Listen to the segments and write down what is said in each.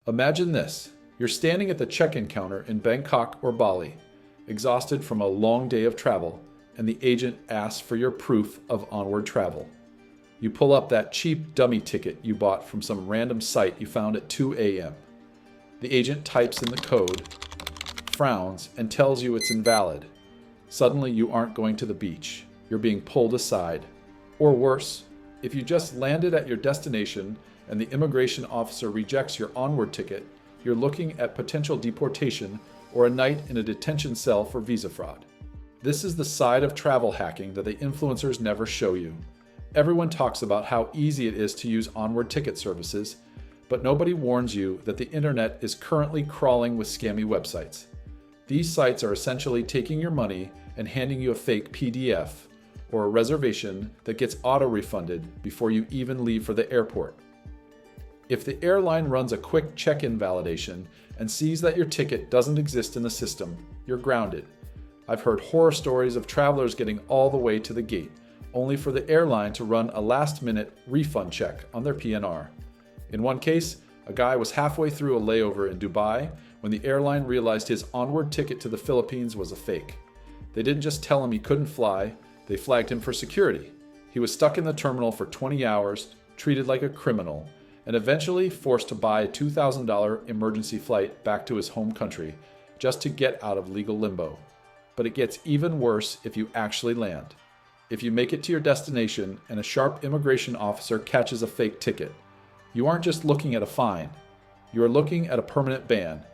Imagine this. You're standing at the check-in counter in Bangkok or Bali, exhausted from a long day of travel, and the agent asks for your proof of Onward travel. You pull up that cheap dummy ticket you bought from some random site you found at 2 a.m. The agent types in the code, frowns, and tells you it's invalid. Suddenly you aren't going to the beach. You're being pulled aside. Or worse, if you just landed at your destination and the immigration officer rejects your Onward ticket, you're looking at potential deportation or a night in a detention cell for visa fraud. This is the side of travel hacking that the influencers never show you. Everyone talks about how easy it is to use Onward ticket services, but nobody warns you that the internet is currently crawling with scammy websites. These sites are essentially taking your money and handing you a fake PDF or a reservation that gets auto-refunded before you even leave for the airport. If the airline runs a quick check-in validation and sees that your ticket doesn't exist in the system, you're grounded. I've heard horror stories of travelers getting all the way to the gate, only for the airline to run a last-minute refund check on their PNR. In one case, a guy was halfway through a layover in Dubai when the airline realized his Onward ticket to the Philippines was a fake. They didn't just tell him he couldn't fly, they flagged him for security. He was stuck in the terminal for 20 hours, treated like a criminal, and eventually forced to buy a $2,000 emergency flight back to his home country just to get out of legal limbo. But it gets even worse if you actually land. If you make it to your destination and a sharp immigration officer catches a fake ticket, you aren't just looking at a fine, you are looking at a permanent ban.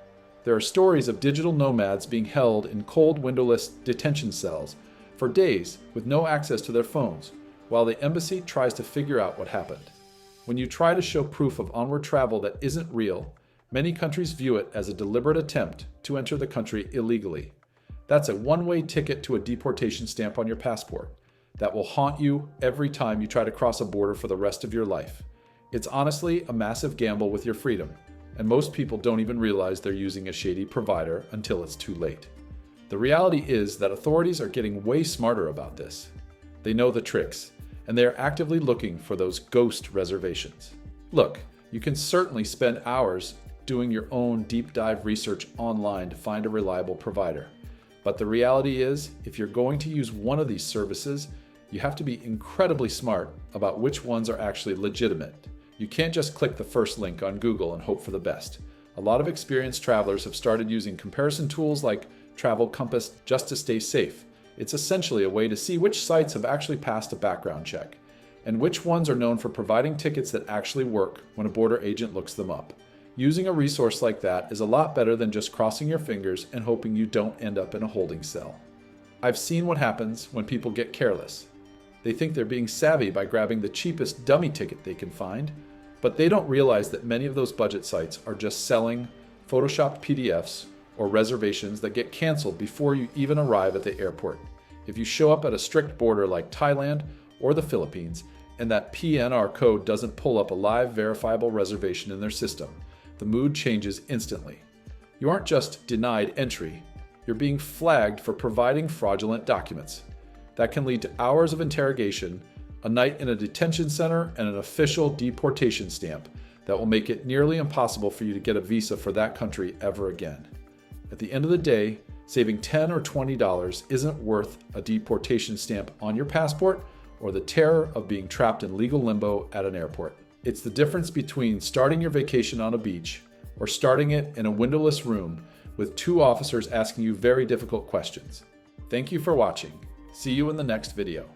There are stories of digital nomads being held in cold windowless detention cells for days with no access to their phones, while the embassy tries to figure out what happened. When you try to show proof of Onward travel that isn't real, many countries view it as a deliberate attempt to enter the country illegally. That's a one-way ticket to a deportation stamp on your passport that will haunt you every time you try to cross a border for the rest of your life. It's honestly a massive gamble with your freedom, and most people don't even realize they're using a shady provider until it's too late. The reality is that authorities are getting way smarter about this. They know the tricks, and they are actively looking for those ghost reservations. Look, you can certainly spend hours doing your own deep dive research online to find a reliable provider. But the reality is, if you're going to use one of these services, you have to be incredibly smart about which ones are actually legitimate. You can't just click the first link on Google and hope for the best. A lot of experienced travelers have started using comparison tools like Travel Compass just to stay safe. It's essentially a way to see which sites have actually passed a background check, and which ones are known for providing tickets that actually work when a border agent looks them up. Using a resource like that is a lot better than just crossing your fingers and hoping you don't end up in a holding cell. I've seen what happens when people get careless. They think they're being savvy by grabbing the cheapest dummy ticket they can find, but they don't realize that many of those budget sites are just selling photoshopped PDFs or reservations that get canceled before you even arrive at the airport. If you show up at a strict border like Thailand or the Philippines, and that PNR code doesn't pull up a live verifiable reservation in their system, the mood changes instantly. You aren't just denied entry, you're being flagged for providing fraudulent documents. That can lead to hours of interrogation, a night in a detention center, and an official deportation stamp that will make it nearly impossible for you to get a visa for that country ever again. At the end of the day, saving $10 or $20 isn't worth a deportation stamp on your passport or the terror of being trapped in legal limbo at an airport. It's the difference between starting your vacation on a beach or starting it in a windowless room with two officers asking you very difficult questions. Thank you for watching. See you in the next video.